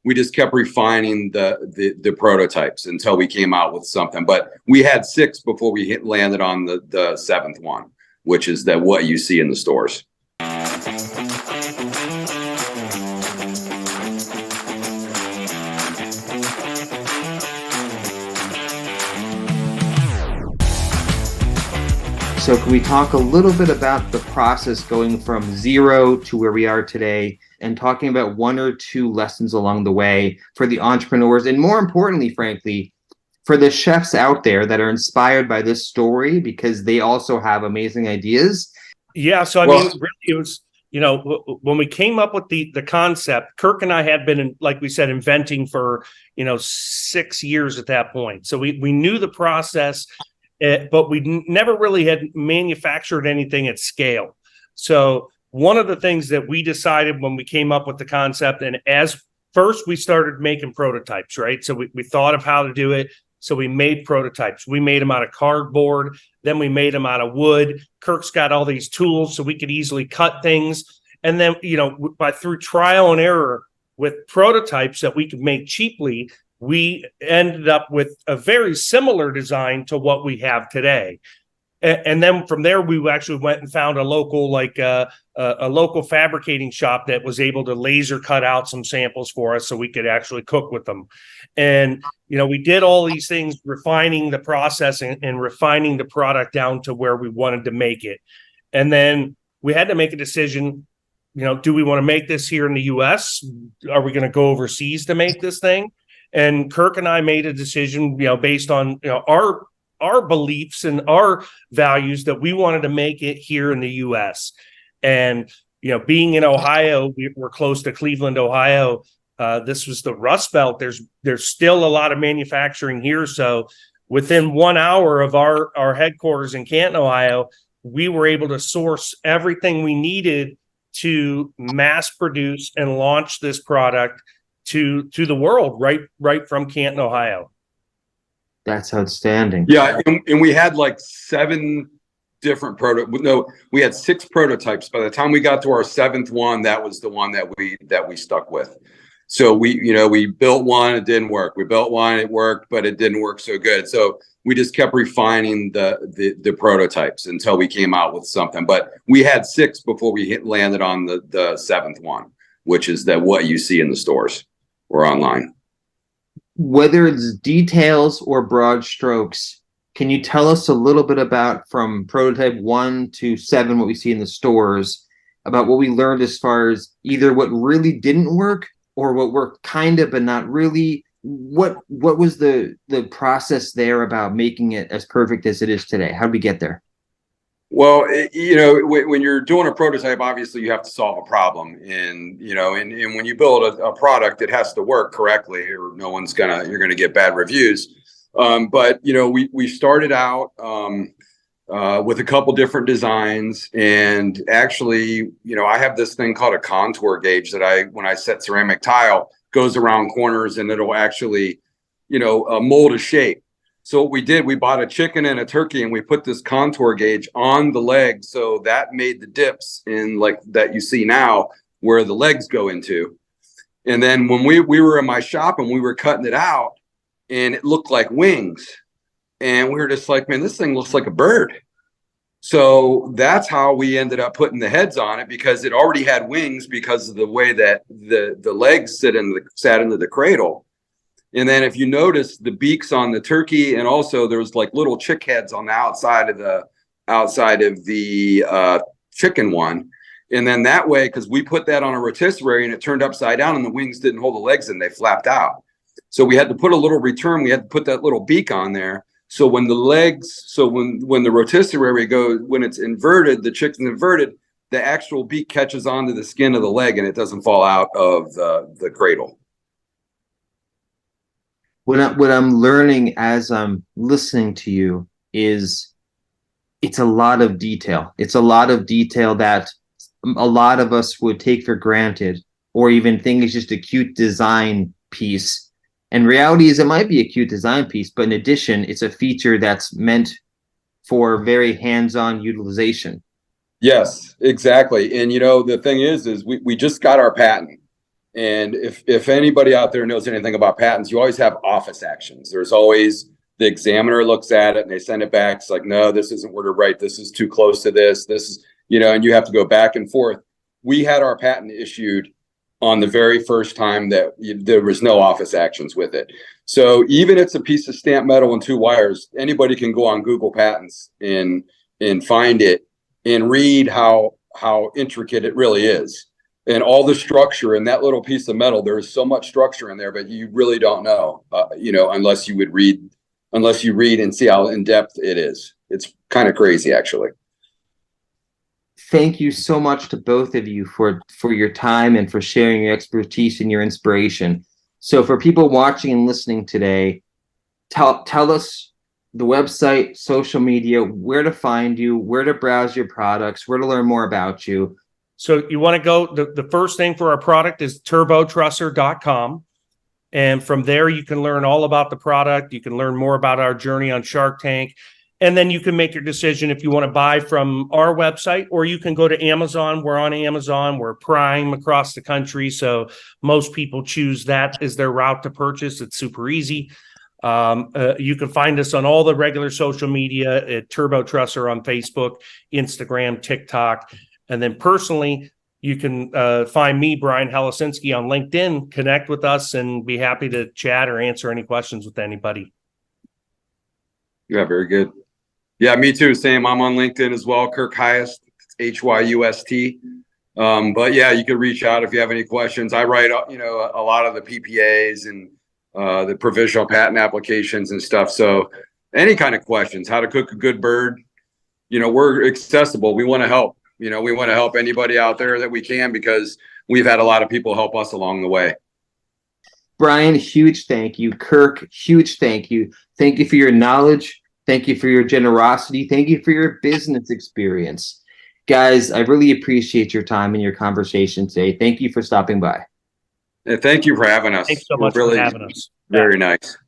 we just kept refining the prototypes until we came out with something. But we had 6 before we landed on the 7th one, which is what you see in the stores. So can we talk a little bit about the process going from 0 to where we are today, and talking about 1 or 2 lessons along the way for the entrepreneurs, and more importantly, frankly, for the chefs out there that are inspired by this story, because they also have amazing ideas? Yeah. So, I mean, really, it was, when we came up with the concept, Kirk and I had been, like we said, inventing for, 6 years at that point. So we knew the process, but we never really had manufactured anything at scale. So one of the things that we decided when we came up with the concept, and as first we started making prototypes, right? So we thought of how to do it. So we made prototypes. We made them out of cardboard. Then we made them out of wood. Kirk's got all these tools so we could easily cut things. And then, through trial and error with prototypes that we could make cheaply, we ended up with a very similar design to what we have today. And then from there, we actually went and found a local, a local fabricating shop that was able to laser cut out some samples for us so we could actually cook with them. And, we did all these things, refining the process and refining the product down to where we wanted to make it. And then we had to make a decision, do we want to make this here in the US? Are we going to go overseas to make this thing? And Kirk and I made a decision, based on, our beliefs and our values, that we wanted to make it here in the US. And, being in Ohio, we're close to Cleveland, Ohio. This was the Rust Belt. There's still a lot of manufacturing here. So within 1 hour of our headquarters in Canton, Ohio, we were able to source everything we needed to mass produce and launch this product to the world, right from Canton, Ohio. That's outstanding. Yeah, and we had like 7 different we had 6 prototypes. By the time we got to our 7th one, that was the one that we stuck with. So we built one, it didn't work. We built one, it worked, but it didn't work so good. So we just kept refining the prototypes until we came out with something. But we had 6 before we landed on the 7th one, which is what you see in the stores or online. Whether it's details or broad strokes, can you tell us a little bit about, from prototype 1 to 7, what we see in the stores, about what we learned as far as either what really didn't work or what worked kind of but not really? What was the process there about making it as perfect as it is today? How did we get there? Well, when you're doing a prototype, obviously you have to solve a problem, and when you build a product, it has to work correctly, or you're gonna get bad reviews. But we started out with a couple different designs, and actually, I have this thing called a contour gauge that when I set ceramic tile, goes around corners and it'll actually, mold a shape. So what we did, we bought a chicken and a turkey, and we put this contour gauge on the leg. So that made the dips in that you see now where the legs go into. And then when we were in my shop and we were cutting it out, and it looked like wings, and we were just like, man, this thing looks like a bird. So that's how we ended up putting the heads on it, because it already had wings because of the way that the legs sat into the cradle. And then if you notice the beaks on the turkey, and also there was like little chick heads on the outside of the chicken one. And then that way, because we put that on a rotisserie and it turned upside down, and the wings didn't hold the legs in, they flapped out. So we had to put a little return. We had to put that little beak on there. So when the rotisserie goes, when it's inverted, the chicken's inverted, the actual beak catches onto the skin of the leg and it doesn't fall out of the cradle. What I'm learning as I'm listening to you is it's a lot of detail. It's a lot of detail that a lot of us would take for granted, or even think is just a cute design piece. And reality is, it might be a cute design piece, but in addition, it's a feature that's meant for very hands-on utilization. Yes, exactly. And the thing is we just got our patent. And if anybody out there knows anything about patents, you always have office actions. There's always the examiner looks at it and they send it back. It's like, no, this isn't worded right. This is too close to this. This is, and you have to go back and forth. We had our patent issued on the very first time that there was no office actions with it. So even if it's a piece of stamped metal and 2 wires, anybody can go on Google Patents and find it and read how intricate it really is. And all the structure in that little piece of metal, there is so much structure in there, but you really don't know, unless you read and see how in depth it is. It's kind of crazy, actually. Thank you so much to both of you for your time and for sharing your expertise and your inspiration. So for people watching and listening today, tell us the website, social media, where to find you, where to browse your products, where to learn more about you. So you want to go, the first thing for our product is turbotrusser.com. And from there, you can learn all about the product. You can learn more about our journey on Shark Tank. And then you can make your decision if you want to buy from our website, or you can go to Amazon. We're on Amazon. We're Prime across the country. So most people choose that as their route to purchase. It's super easy. You can find us on all the regular social media at Turbo Trusser on Facebook, Instagram, TikTok. And then personally, you can find me, Brian Helisinski, on LinkedIn, connect with us, and be happy to chat or answer any questions with anybody. Yeah, very good. Yeah, me too. Same. I'm on LinkedIn as well. Kirk Hyust, Hyust. But yeah, you can reach out if you have any questions. I write, a lot of the PPAs and the provisional patent applications and stuff. So any kind of questions, how to cook a good bird, we're accessible. We want to help. We want to help anybody out there that we can, because we've had a lot of people help us along the way. Brian, huge thank you. Kirk, huge thank you. Thank you for your knowledge. Thank you for your generosity. Thank you for your business experience. Guys, I really appreciate your time and your conversation today. Thank you for stopping by. Thank you for having us. Thanks so much for having us. Very nice.